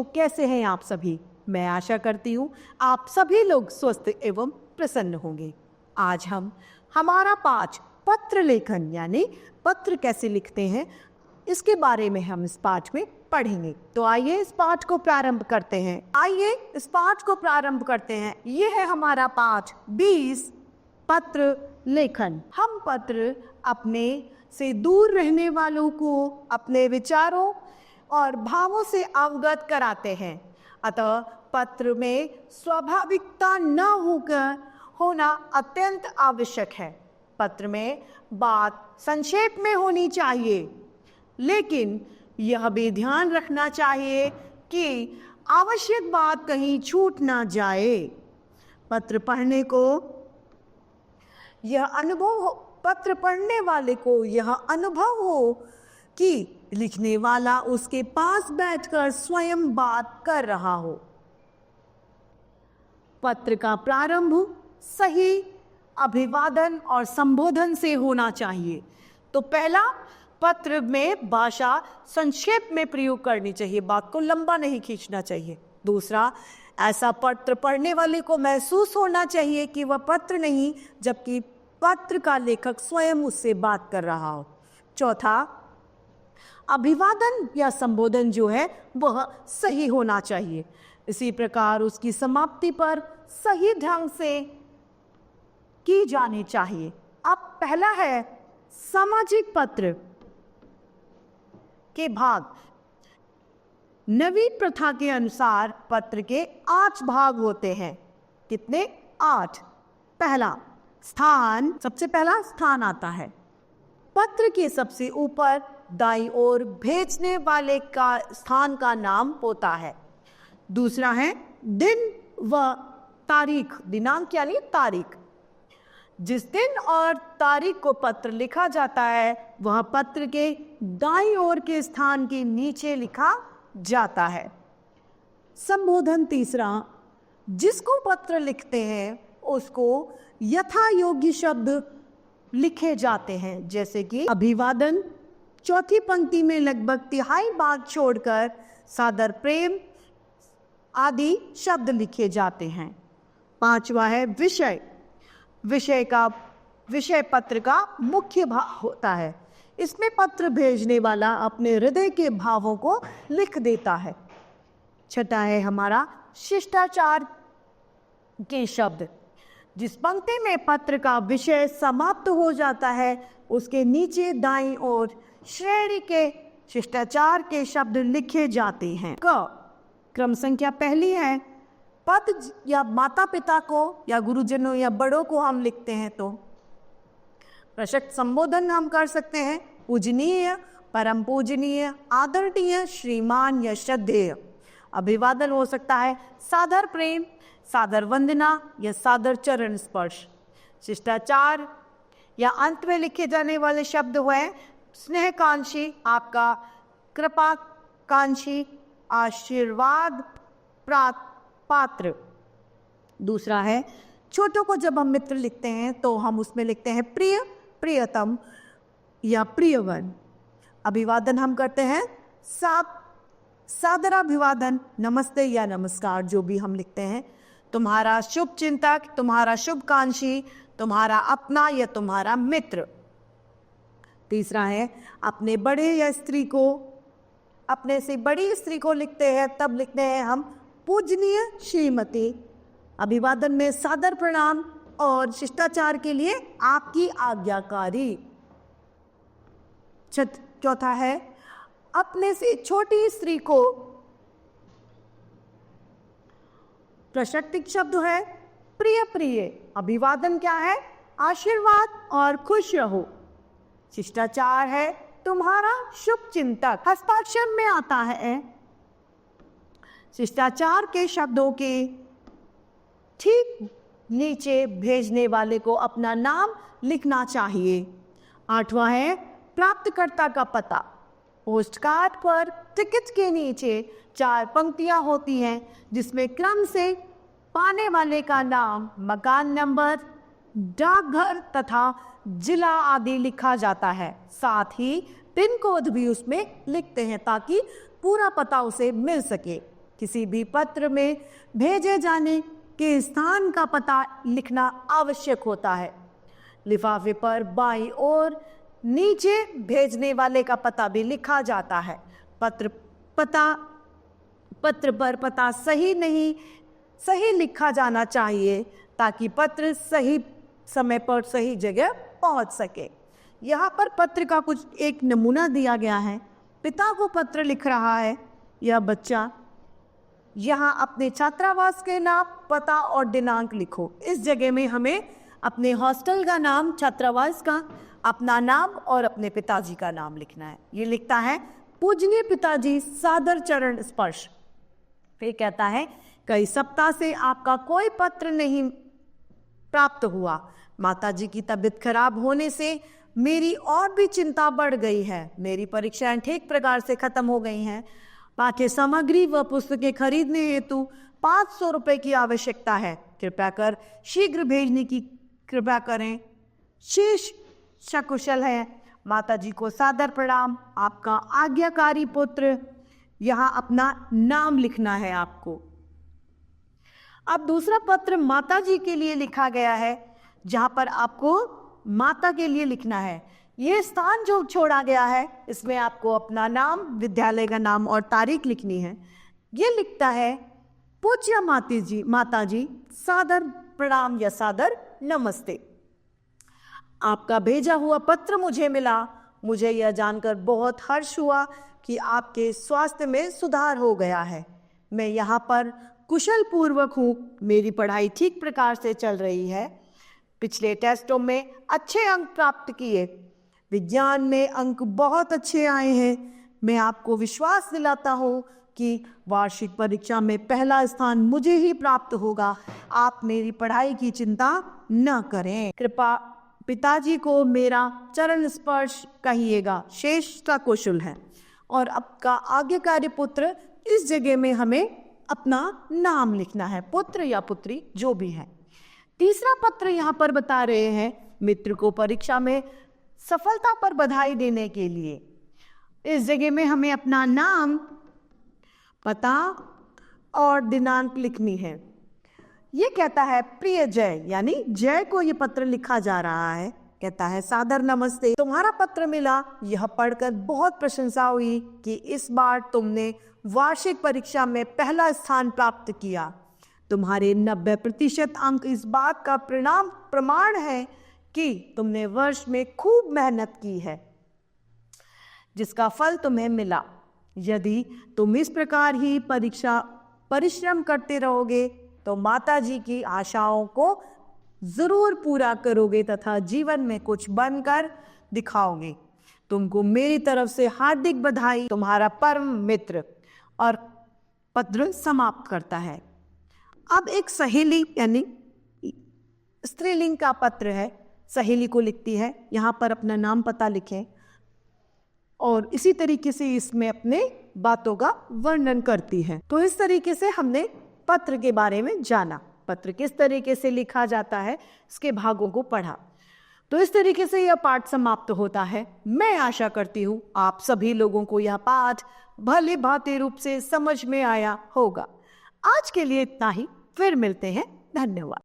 बच्चों, कैसे हैं आप सभी? मैं आशा करती हूँ आप सभी लोग स्वस्थ एवं प्रसन्न होंगे। आज हम हमारा पाठ पत्र लेखन यानी पत्र कैसे लिखते हैं इसके बारे में हम इस पाठ में पढ़ेंगे। तो आइए इस पाठ को प्रारंभ करते हैं। ये है हमारा पाठ 20 पत्र लेखन। हम पत्र अपने से दूर रहने वालों को अपने विचारों और भावों से अवगत कराते हैं। अतः पत्र में स्वाभाविकता न होना अत्यंत आवश्यक है। पत्र में बात संक्षेप में होनी चाहिए, लेकिन यह भी ध्यान रखना चाहिए कि आवश्यक बात कहीं छूट ना जाए। पत्र पढ़ने वाले को यह अनुभव हो कि लिखने वाला उसके पास बैठकर स्वयं बात कर रहा हो। पत्र का प्रारंभ सही अभिवादन और संबोधन से होना चाहिए। तो पहला, पत्र में भाषा संक्षेप में प्रयोग करनी चाहिए, बात को लंबा नहीं खींचना चाहिए। दूसरा, ऐसा पत्र पढ़ने वाले को महसूस होना चाहिए कि वह पत्र नहीं जबकि पत्र का लेखक स्वयं उससे बात कर रहा हो। चौथा, अभिवादन या संबोधन जो है वह सही होना चाहिए। इसी प्रकार उसकी समाप्ति पर सही ढंग से की जानी चाहिए। अब पहला है सामाजिक पत्र के भाग। नवीन प्रथा के अनुसार पत्र के 8 भाग होते हैं। कितने? 8। पहला स्थान, सबसे पहला स्थान आता है। पत्र के सबसे ऊपर दाईं ओर भेजने वाले का स्थान का नाम होता है। दूसरा है दिन व तारीख, दिनांक यानी तारीख। जिस दिन और तारीख को पत्र लिखा जाता है वह पत्र के दाईं ओर के स्थान के नीचे लिखा जाता है। संबोधन तीसरा, जिसको पत्र लिखते हैं उसको यथा योग्य शब्द लिखे जाते हैं, जैसे कि अभिवादन। चौथी पंक्ति में लगभग तिहाई भाग छोड़कर सादर प्रेम आदि शब्द लिखे जाते हैं। पांचवा है विषय। विषय पत्र का मुख्य भाग होता है। इसमें पत्र भेजने वाला अपने हृदय के भावों को लिख देता है। छठा है हमारा शिष्टाचार के शब्द। जिस पंक्ति में पत्र का विषय समाप्त हो जाता है उसके नीचे दाईं ओर श्रेणी के शिष्टाचार के शब्द लिखे जाते हैं। क्रम संख्या पहली है। पद या माता पिता को या गुरुजनों या बड़ों को हम लिखते हैं तो प्रशस्त संबोधन हम कर सकते हैं। पूजनीय, परम पूजनीय, आदरणीय, श्रीमान या श्रद्धेय। अभिवादन हो सकता है सादर प्रेम, सादर वंदना या सादर चरण स्पर्श। शिष्टाचार या अंत में लिखे जाने वाले शब्द हुए स्नेहकांक्षी, आपका कृपाकांक्षी, आशीर्वाद पात्र। दूसरा है छोटों को जब हम मित्र लिखते हैं तो हम उसमें लिखते हैं प्रिय, प्रियतम या प्रियवन। अभिवादन हम करते हैं सादर अभिवादन, नमस्ते या नमस्कार, जो भी हम लिखते हैं। तुम्हारा शुभ चिंतक, तुम्हारा शुभकांक्षी, तुम्हारा अपना या तुम्हारा मित्र। तीसरा है अपने बड़े या स्त्री को, अपने से बड़ी स्त्री को लिखते हैं तब लिखते हैं हम पूजनीय श्रीमती। अभिवादन में सादर प्रणाम और शिष्टाचार के लिए आपकी आज्ञाकारी। चौथा है अपने से छोटी स्त्री को प्रशस्तिक शब्द है प्रिय प्रिय। अभिवादन क्या है? आशीर्वाद और खुश रहो। शिष्टाचार है तुम्हारा शुभ चिंतक। हस्ताक्षर में आता है शिष्टाचार के शब्दों के ठीक नीचे भेजने वाले को अपना नाम लिखना चाहिए। आठवां है प्राप्तकर्ता का पता। पोस्ट कार्ड पर टिकट के नीचे 4 पंक्तियां होती हैं जिसमें क्रम से पाने वाले का नाम, मकान नंबर, डाकघर तथा जिला आदि लिखा जाता है। साथ ही पिन कोड भी उसमें लिखते हैं ताकि पूरा पता उसे मिल सके। किसी भी पत्र में भेजे जाने के स्थान का पता लिखना आवश्यक होता है। लिफाफे पर बाईं ओर नीचे भेजने वाले का पता भी लिखा जाता है। पत्र पर पता सही लिखा जाना चाहिए ताकि पत्र सही समय पर सही जगह पहुंच सके। यहाँ पर पत्र का कुछ एक नमूना दिया गया है। पिता को पत्र लिख रहा है यह बच्चा। यहाँ अपने छात्रावास के नाम, पता और दिनांक लिखो। इस जगह में हमें अपने हॉस्टल का नाम, छात्रावास का, अपना नाम और अपने पिताजी का नाम लिखना है। ये लिखता है पूजनीय पिताजी, सादर चरण स्पर्श। फिर कहता है कई सप्ताह से आपका कोई पत्र नहीं प्राप्त हुआ। माताजी की तबीयत खराब होने से मेरी और भी चिंता बढ़ गई है। मेरी परीक्षाएं ठीक प्रकार से खत्म हो गई हैं। पाठ्य सामग्री व पुस्तकें खरीदने हेतु 500 रुपये की आवश्यकता है। कृपया कर शीघ्र भेजने की कृपा करें। शेष सकुशल है। माताजी को सादर प्रणाम, आपका आज्ञाकारी पुत्र। यहाँ अपना नाम लिखना है आपको। अब दूसरा पत्र माताजी के लिए लिखा गया है, जहाँ पर आपको माता के लिए लिखना है। ये स्थान जो छोड़ा गया है इसमें आपको अपना नाम, विद्यालय का नाम और तारीख लिखनी है। ये लिखता है पूज्य माताजी, सादर प्रणाम या सादर नमस्ते। आपका भेजा हुआ पत्र मुझे मिला। मुझे यह जानकर बहुत हर्ष हुआ कि आपके स्वास्थ्य में सुधार हो गया है। मैं यहाँ पर कुशल पूर्वक हूँ। मेरी पढ़ाई ठीक प्रकार से चल रही है। पिछले टेस्टों में अच्छे अंक प्राप्त किए। विज्ञान में अंक बहुत अच्छे आए हैं। मैं आपको विश्वास दिलाता हूँ कि वार्षिक परीक्षा में पहला स्थान मुझे ही प्राप्त होगा। आप मेरी पढ़ाई की चिंता न करें। कृपा पिताजी को मेरा चरण स्पर्श कहिएगा। शेष का कुशल है। और आपका आज्ञाकारी पुत्र, इस जगह में हमें अपना नाम लिखना है, पुत्र या पुत्री जो भी है। तीसरा पत्र यहाँ पर बता रहे हैं मित्र को परीक्षा में सफलता पर बधाई देने के लिए। इस जगह में हमें अपना नाम, पता और दिनांक लिखनी है। ये कहता है प्रिय जय, यानी जय को ये पत्र लिखा जा रहा है। कहता है सादर नमस्ते, तुम्हारा पत्र मिला। यह पढ़कर बहुत प्रशंसा हुई कि इस बार तुमने वार्षिक परीक्षा में पहला स्थान प्राप्त किया। तुम्हारे 90% अंक इस बात का प्रमाण है कि तुमने वर्ष में खूब मेहनत की है, जिसका फल तुम्हें मिला। यदि तुम इस प्रकार ही परिश्रम करते रहोगे तो माताजी की आशाओं को जरूर पूरा करोगे तथा जीवन में कुछ बनकर दिखाओगे। तुमको मेरी तरफ से हार्दिक बधाई, तुम्हारा परम मित्र। और पत्र समाप्त करता है। अब एक सहेली यानी स्त्रीलिंग का पत्र है, सहेली को लिखती है। यहाँ पर अपना नाम, पता लिखें और इसी तरीके से इसमें अपने बातों का वर्णन करती है। तो इस तरीके से हमने पत्र के बारे में जाना, पत्र किस तरीके से लिखा जाता है, इसके भागों को पढ़ा। तो इस तरीके से यह पाठ समाप्त होता है। मैं आशा करती हूँ आप सभी लोगों को यह पाठ भली भांति रूप से समझ में आया होगा। आज के लिए इतना ही, फिर मिलते हैं। धन्यवाद।